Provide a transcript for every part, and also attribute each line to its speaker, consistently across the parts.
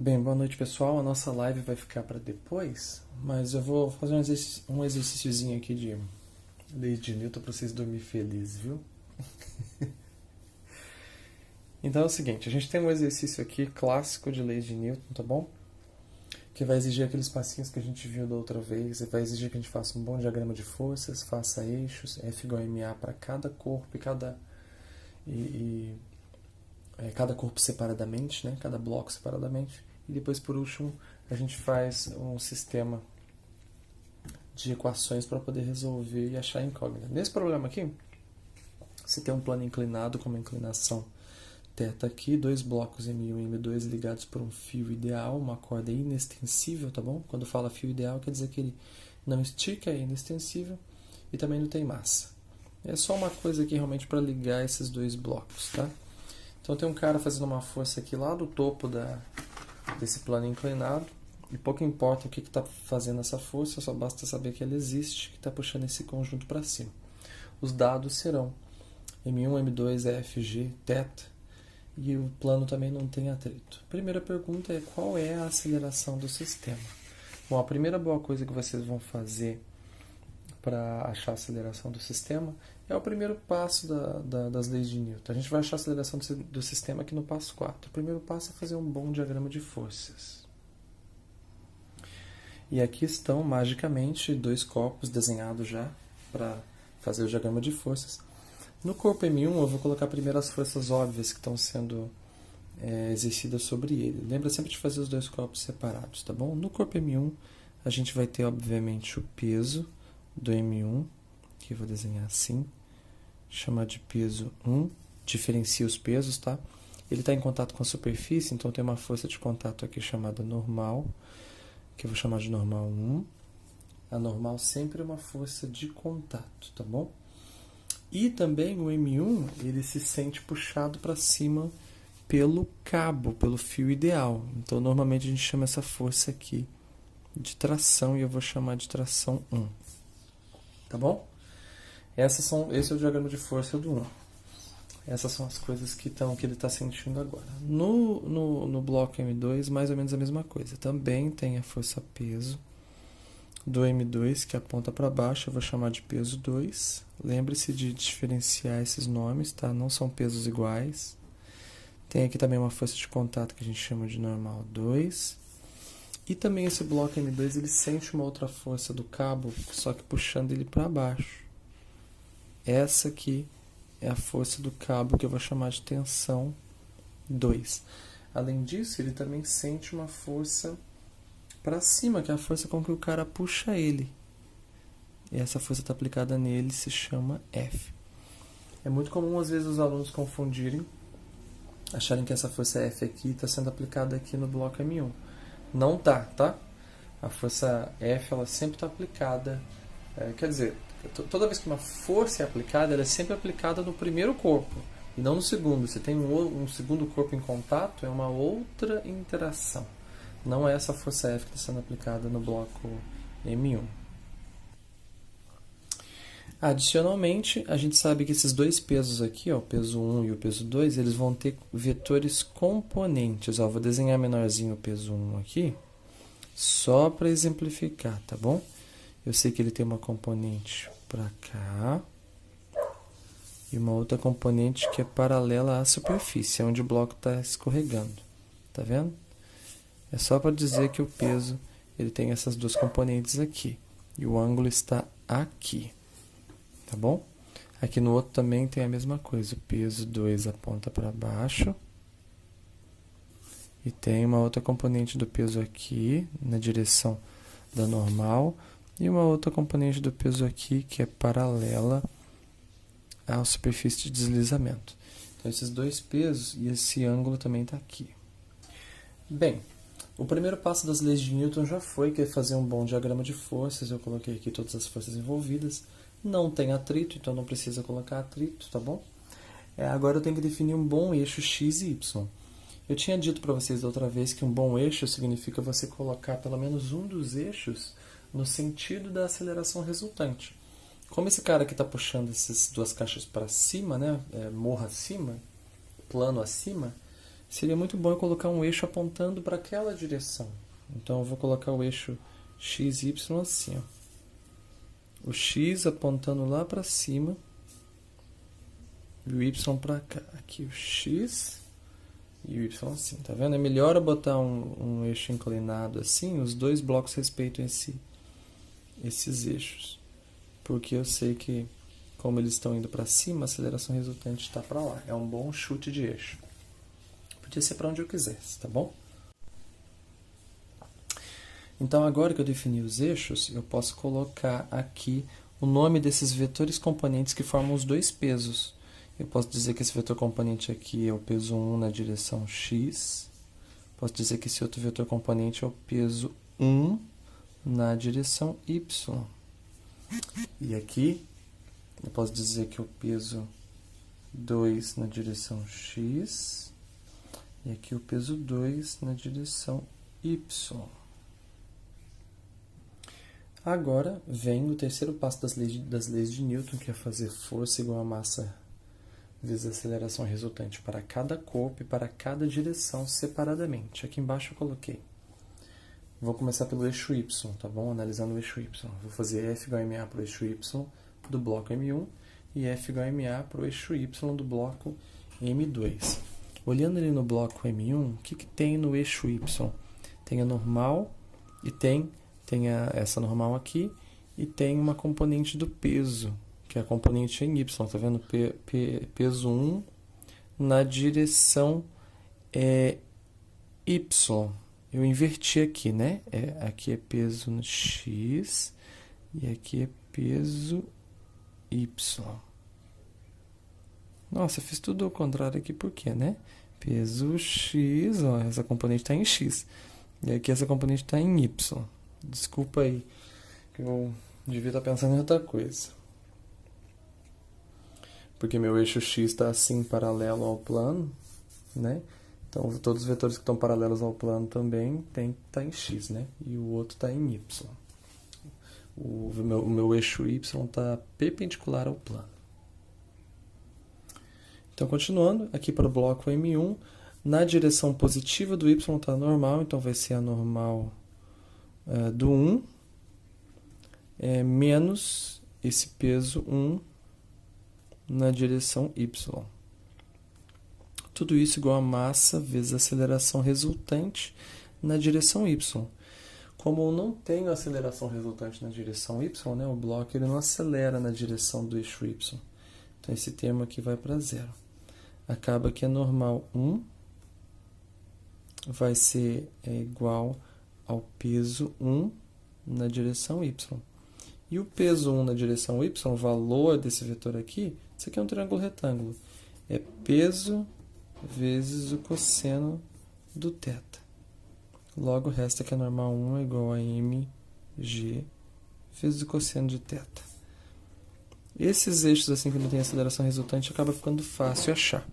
Speaker 1: Bem, boa noite pessoal. A nossa live vai ficar para depois, mas eu vou fazer um exercíciozinho aqui de lei de Newton para vocês dormirem felizes, viu? Então é o seguinte, a gente tem um exercício aqui clássico de lei de Newton, tá bom? Que vai exigir aqueles passinhos que a gente viu da outra vez, e vai exigir que a gente faça um bom diagrama de forças, faça eixos, F igual a MA para cada corpo cada corpo separadamente, né? Cada bloco separadamente. E depois, por último, a gente faz um sistema de equações para poder resolver e achar a incógnita. Nesse problema aqui, você tem um plano inclinado com uma inclinação θ aqui, dois blocos M1 e M2 ligados por um fio ideal, uma corda inextensível, tá bom? Quando fala fio ideal, quer dizer que ele não estica, é inextensível e também não tem massa. É só uma coisa aqui realmente para ligar esses dois blocos, tá? Então tem um cara fazendo uma força aqui lá do topo desse plano inclinado, e pouco importa o que está fazendo essa força, só basta saber que ela existe, que está puxando esse conjunto para cima. Os dados serão M1, M2, F, G, θ, e o plano também não tem atrito. Primeira pergunta é: qual é a aceleração do sistema? Bom, a primeira boa coisa que vocês vão fazer para achar a aceleração do sistema é o primeiro passo das leis de Newton. A gente vai achar a aceleração do sistema aqui no passo 4. O primeiro passo é fazer um bom diagrama de forças. E aqui estão, magicamente, dois corpos desenhados já para fazer o diagrama de forças. No corpo M1, eu vou colocar primeiro as forças óbvias que estão sendo exercidas sobre ele. Lembra sempre de fazer os dois corpos separados, tá bom? No corpo M1, a gente vai ter, obviamente, o peso do M1, que eu vou desenhar assim, chamar de peso 1, diferencia os pesos, tá? Ele está em contato com a superfície, então tem uma força de contato aqui chamada normal, que eu vou chamar de normal 1. A normal sempre é uma força de contato, tá bom? E também o M1, ele se sente puxado para cima pelo cabo, pelo fio ideal. Então, normalmente a gente chama essa força aqui de tração, e eu vou chamar de tração 1. Tá bom? Esse é o diagrama de força do 1. Essas são as coisas que ele está sentindo agora. No bloco M2, mais ou menos a mesma coisa. Também tem a força peso do M2 que aponta para baixo. Eu vou chamar de peso 2. Lembre-se de diferenciar esses nomes, tá? Não são pesos iguais. Tem aqui também uma força de contato que a gente chama de normal 2. E também esse bloco M2 ele sente uma outra força do cabo, só que puxando ele para baixo. Essa aqui é a força do cabo que eu vou chamar de tensão 2. Além disso, ele também sente uma força para cima, que é a força com que o cara puxa ele. E essa força está aplicada nele, se chama F. É muito comum, às vezes, os alunos confundirem, acharem que essa força F aqui está sendo aplicada aqui no bloco M1. Não tá? A força F ela sempre está aplicada, quer dizer, toda vez que uma força é aplicada, ela é sempre aplicada no primeiro corpo e não no segundo. Se tem um segundo corpo em contato, é uma outra interação. Não é essa força F que está sendo aplicada no bloco M1. Adicionalmente, a gente sabe que esses dois pesos aqui, ó, o peso 1 e o peso 2, eles vão ter vetores componentes. Ó, vou desenhar menorzinho o peso 1 aqui, só para exemplificar, tá bom? Eu sei que ele tem uma componente para cá e uma outra componente que é paralela à superfície, onde o bloco está escorregando. Tá vendo? É só para dizer que o peso ele tem essas duas componentes aqui e o ângulo está aqui. Tá bom? Aqui no outro também tem a mesma coisa. O peso 2 aponta para baixo. E tem uma outra componente do peso aqui, na direção da normal. E uma outra componente do peso aqui, que é paralela à superfície de deslizamento. Então, esses dois pesos e esse ângulo também está aqui. Bem, o primeiro passo das leis de Newton já foi, que é fazer um bom diagrama de forças. Eu coloquei aqui todas as forças envolvidas. Não tem atrito, então não precisa colocar atrito, tá bom? Agora eu tenho que definir um bom eixo x e y. Eu tinha dito para vocês da outra vez que um bom eixo significa você colocar pelo menos um dos eixos no sentido da aceleração resultante. Como esse cara aqui está puxando essas duas caixas para cima, né, morro acima, plano acima, seria muito bom eu colocar um eixo apontando para aquela direção. Então eu vou colocar o eixo x, y assim, ó. O x apontando lá para cima e o y para cá. Aqui o x e o y assim, tá vendo? É melhor eu botar um eixo inclinado assim, os dois blocos respeitam esses eixos. Porque eu sei que, como eles estão indo para cima, a aceleração resultante está para lá. É um bom chute de eixo. Podia ser para onde eu quisesse, tá bom? Então, agora que eu defini os eixos, eu posso colocar aqui o nome desses vetores componentes que formam os dois pesos. Eu posso dizer que esse vetor componente aqui é o peso 1 na direção x. Posso dizer que esse outro vetor componente é o peso 1 na direção y. E aqui, eu posso dizer que é o peso 2 na direção x. E aqui o peso 2 na direção y. Agora vem o terceiro passo das leis de Newton, que é fazer força igual a massa vezes a aceleração resultante para cada corpo e para cada direção separadamente. Aqui embaixo eu coloquei. Vou começar pelo eixo y, tá bom? Analisando o eixo y. Vou fazer F igual a MA para o eixo y do bloco M1 e F igual a MA para o eixo y do bloco M2. Olhando ali no bloco M1, o que tem no eixo y? Tem a normal e tem essa normal aqui e tem uma componente do peso, que é a componente em y, tá vendo? Peso 1 na direção y. Eu inverti aqui, né? Aqui é peso no x e aqui é peso y. Nossa, eu fiz tudo ao contrário aqui, por quê, né? Peso x, ó, essa componente está em x. E aqui essa componente está em y. Desculpa aí, que eu devia estar pensando em outra coisa. Porque meu eixo x está assim, paralelo ao plano, né? Então, todos os vetores que estão paralelos ao plano também tem que estar em x, né? E o outro está em y. O meu eixo y está perpendicular ao plano. Então, continuando, aqui para o bloco M1, na direção positiva do y está normal, então vai ser a normal do 1 menos esse peso 1 na direção y. Tudo isso igual a massa vezes a aceleração resultante na direção y. Como eu não tenho aceleração resultante na direção y, né, o bloco ele não acelera na direção do eixo y. Então, esse termo aqui vai para zero. Acaba que a normal 1 vai ser igual ao peso 1 na direção y. E o peso 1 na direção y, o valor desse vetor aqui, isso aqui é um triângulo retângulo, é peso vezes o cosseno do θ. Logo, resta que a normal 1 é igual a mg vezes o cosseno de θ. Esses eixos, assim que não tem aceleração resultante, acaba ficando fácil achar.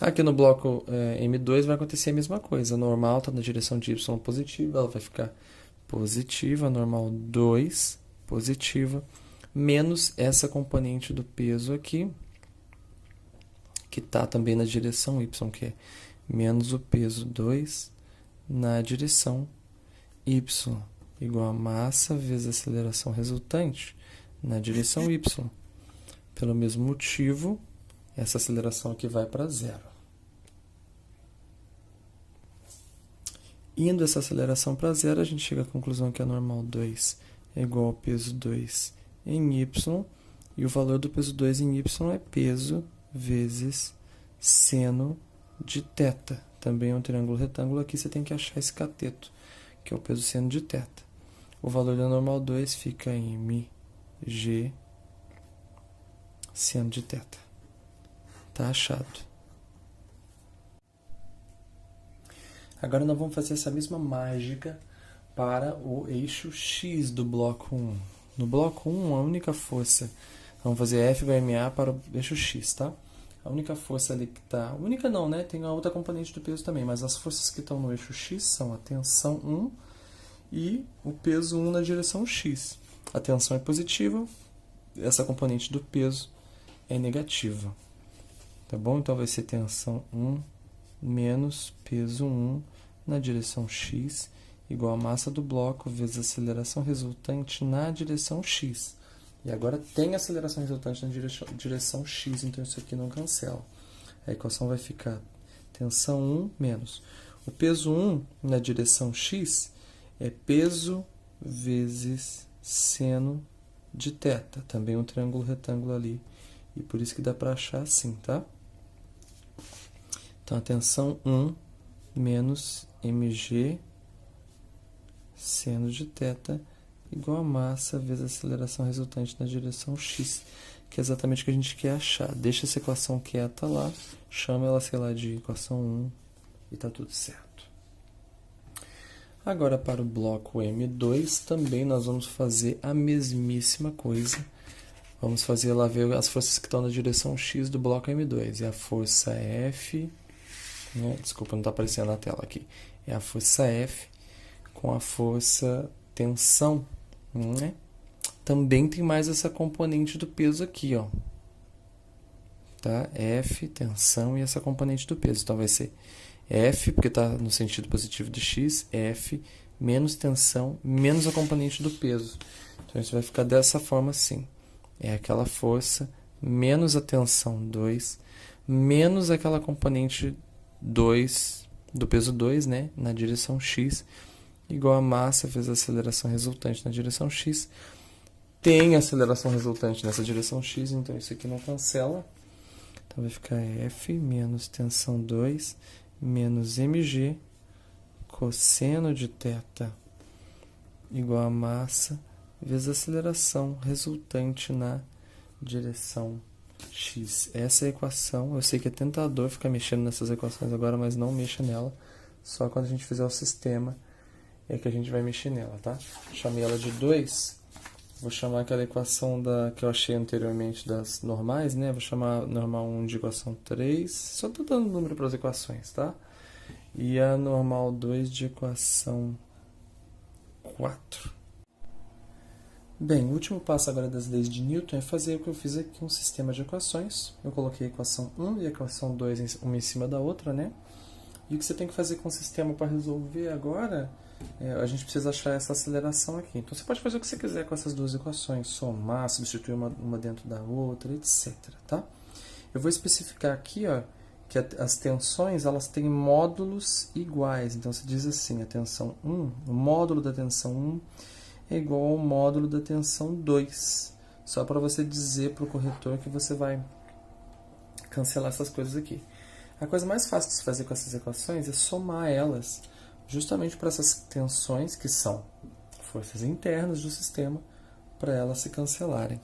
Speaker 1: Aqui no bloco M2 vai acontecer a mesma coisa. A normal está na direção de y positiva, ela vai ficar positiva, a normal 2 positiva, menos essa componente do peso aqui, que está também na direção y, que é menos o peso 2 na direção y, igual a massa vezes a aceleração resultante na direção y. Pelo mesmo motivo, essa aceleração aqui vai para zero. Indo essa aceleração para zero, a gente chega à conclusão que a normal 2 é igual ao peso 2 em y, e o valor do peso 2 em y é peso vezes seno de θ. Também é um triângulo retângulo, aqui você tem que achar esse cateto, que é o peso seno de θ. O valor da normal 2 fica em mg seno de θ. Está achado. Agora nós vamos fazer essa mesma mágica para o eixo x do bloco 1. No bloco 1, a única força, vamos fazer F igual a MA para o eixo x, tá? A única força ali que está, única não, né? Tem a outra componente do peso também, mas as forças que estão no eixo x são a tensão 1 e o peso 1 na direção x. A tensão é positiva, essa componente do peso é negativa. Tá bom? Então vai ser tensão 1 menos peso 1 na direção x, igual a massa do bloco vezes a aceleração resultante na direção x. E agora tem aceleração resultante na direção x, então isso aqui não cancela. A equação vai ficar tensão 1 menos. O peso 1 na direção x é peso vezes seno de θ. Também um triângulo retângulo ali. E por isso que dá para achar assim, tá? Então, a tensão 1 menos mg seno de θ igual a massa vezes a aceleração resultante na direção x, que é exatamente o que a gente quer achar. Deixa essa equação quieta lá, chama ela, sei lá, de equação 1 e tá tudo certo. Agora, para o bloco M2, também nós vamos fazer a mesmíssima coisa. Vamos fazer lá ver as forças que estão na direção x do bloco M2. É a força F, né? Desculpa, não está aparecendo na tela aqui. É a força F com a força tensão, né? Também tem mais essa componente do peso aqui, ó. Tá? F, tensão e essa componente do peso. Então, vai ser F, porque está no sentido positivo de x, F menos tensão menos a componente do peso. Então, isso vai ficar dessa forma assim. É aquela força menos a tensão 2 menos aquela componente 2 do peso 2, né, na direção x, igual a massa vezes a aceleração resultante na direção x. Tem aceleração resultante nessa direção x, então isso aqui não cancela. Então, vai ficar F menos tensão 2 menos mg cosseno de θ igual a massa vezes a aceleração resultante na direção x. Essa é a equação. Eu sei que é tentador ficar mexendo nessas equações agora, mas não mexa nela. Só quando a gente fizer o sistema é que a gente vai mexer nela, tá? Chamei ela de 2. Vou chamar aquela equação que eu achei anteriormente das normais, né? Vou chamar normal 1 de equação 3. Só estou dando número para as equações, tá? E a normal 2 de equação 4. Bem, o último passo agora das leis de Newton é fazer o que eu fiz aqui, um sistema de equações. Eu coloquei a equação 1 e a equação 2 uma em cima da outra, né? E o que você tem que fazer com o sistema para resolver agora, a gente precisa achar essa aceleração aqui. Então, você pode fazer o que você quiser com essas duas equações, somar, substituir uma dentro da outra, etc. Tá? Eu vou especificar aqui, ó, que as tensões elas têm módulos iguais. Então, você diz assim, a tensão 1, o módulo da tensão 1 é igual ao módulo da tensão 2. Só para você dizer para o corretor que você vai cancelar essas coisas aqui. A coisa mais fácil de se fazer com essas equações é somar elas, justamente para essas tensões, que são forças internas do sistema, para elas se cancelarem.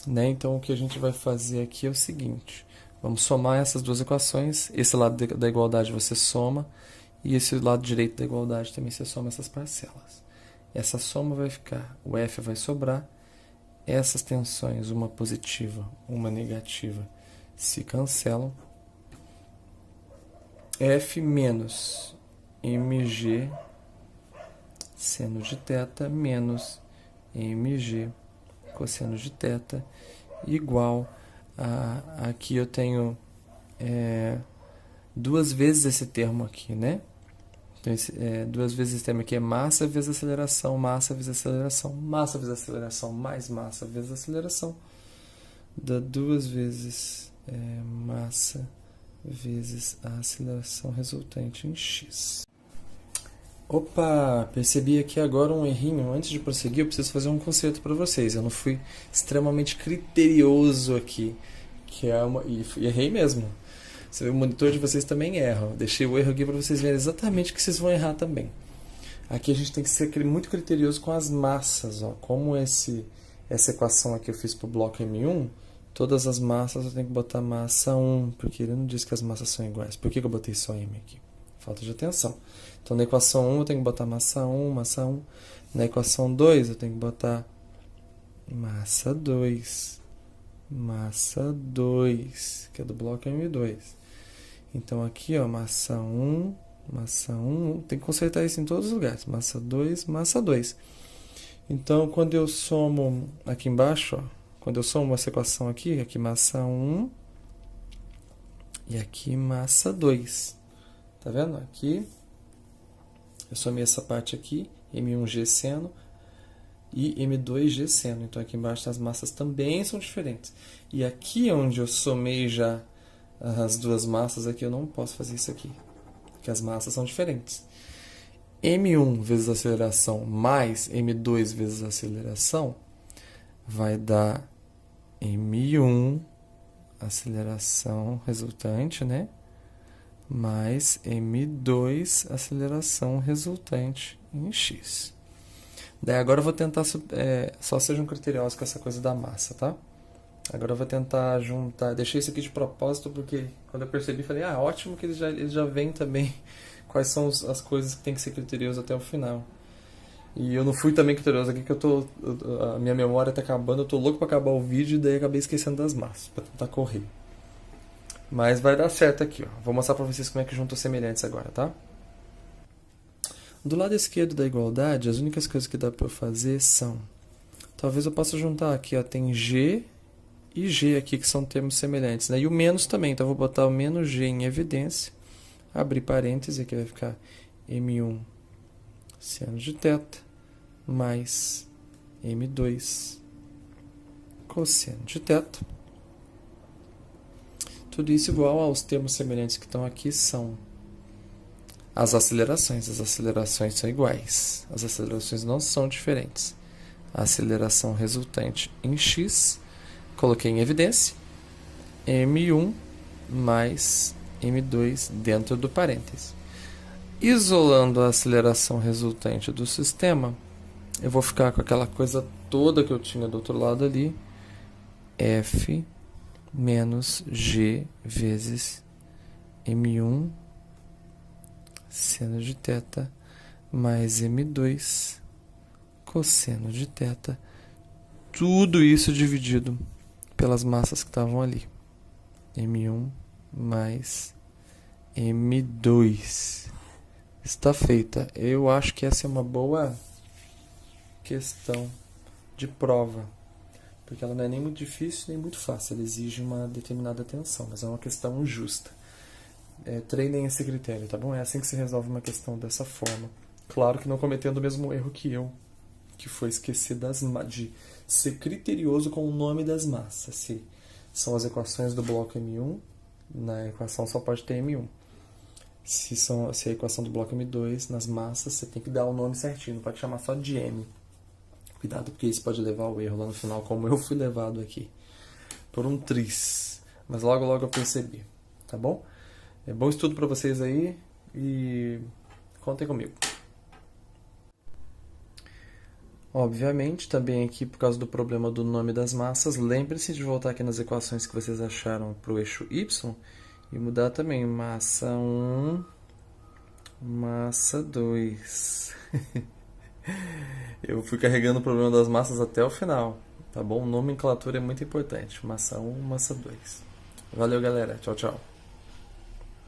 Speaker 1: Né? Então, o que a gente vai fazer aqui é o seguinte. Vamos somar essas duas equações. Esse lado da igualdade você soma, e esse lado direito da igualdade também você soma essas parcelas. Essa soma vai ficar, o F vai sobrar, essas tensões, uma positiva, uma negativa, se cancelam. F menos mg seno de θ menos mg cosseno de θ igual a... Aqui eu tenho duas vezes esse termo aqui, né? Então, duas vezes esse termo aqui é massa vezes aceleração, massa vezes aceleração, massa vezes aceleração, mais massa vezes aceleração, dá duas vezes massa vezes a aceleração resultante em x. Opa, percebi aqui agora um errinho. Antes de prosseguir, eu preciso fazer um conserto para vocês. Eu não fui extremamente criterioso aqui, e errei mesmo. Você vê, o monitor de vocês também erra. Eu deixei o erro aqui para vocês verem exatamente o que vocês vão errar também. Aqui a gente tem que ser muito criterioso com as massas. Ó. Como essa equação aqui eu fiz para o bloco M1, todas as massas eu tenho que botar massa 1, porque ele não diz que as massas são iguais. Por que eu botei só M aqui? Falta de atenção. Então, na equação 1 eu tenho que botar massa 1, massa 1. Na equação 2 eu tenho que botar massa 2, massa 2, que é do bloco M2. Então, aqui, ó, massa 1, tem que consertar isso em todos os lugares. Massa 2, massa 2. Então, quando eu somo aqui embaixo, ó, quando eu somo essa equação aqui massa 1 e aqui massa 2. Tá vendo? Aqui, eu somei essa parte aqui, M1G seno e M2G seno. Então aqui embaixo as massas também são diferentes. E aqui onde eu somei já as duas massas aqui, eu não posso fazer isso aqui, porque as massas são diferentes. M1 vezes aceleração mais M2 vezes aceleração vai dar M1 aceleração resultante, né? Mais M2 aceleração resultante em x. Daí agora eu vou tentar, só sejam criteriosos com essa coisa da massa, tá? Agora eu vou tentar juntar, deixei isso aqui de propósito porque quando eu percebi, falei, ótimo que ele já vem também quais são as coisas que tem que ser criterioso até o final. E eu não fui também criterioso aqui, que a minha memória tá acabando, eu tô louco pra acabar o vídeo e daí acabei esquecendo das massas, pra tentar correr. Mas vai dar certo aqui, ó. Vou mostrar pra vocês como é que junta os semelhantes agora, tá? Do lado esquerdo da igualdade, as únicas coisas que dá pra eu fazer são... Talvez eu possa juntar aqui, ó, tem G e G aqui, que são termos semelhantes, né? E o menos também, então eu vou botar o menos G em evidência, abrir parênteses, aqui vai ficar M1 seno de θ mais M2 cosseno de θ. Tudo isso igual aos termos semelhantes que estão aqui são as acelerações. As acelerações são iguais. As acelerações não são diferentes. A aceleração resultante em x, coloquei em evidência, M1 mais M2 dentro do parêntese. Isolando a aceleração resultante do sistema, eu vou ficar com aquela coisa toda que eu tinha do outro lado ali, F menos G vezes M1 seno de θ mais M2 cosseno de θ. Tudo isso dividido pelas massas que estavam ali. M1 mais M2. Está feita. Eu acho que essa é uma boa questão de prova, porque ela não é nem muito difícil nem muito fácil, ela exige uma determinada atenção, mas é uma questão justa. Treinem esse critério, tá bom? É assim que se resolve uma questão dessa forma. Claro que não cometendo o mesmo erro que eu, que foi esquecer de ser criterioso com o nome das massas. Se são as equações do bloco M1, na equação só pode ter M1. Se é a equação do bloco M2, nas massas, você tem que dar o nome certinho, não pode chamar só de M. Cuidado, porque isso pode levar ao erro lá no final, como eu fui levado aqui, por um tris. Mas logo, logo eu percebi, tá bom? Bom estudo para vocês aí e contem comigo. Obviamente, também aqui, por causa do problema do nome das massas, lembre-se de voltar aqui nas equações que vocês acharam para o eixo Y e mudar também massa 1, massa 2. Eu fui carregando o problema das massas até o final, tá bom? Nomenclatura é muito importante. Massa 1, massa 2. Valeu, galera. Tchau, tchau.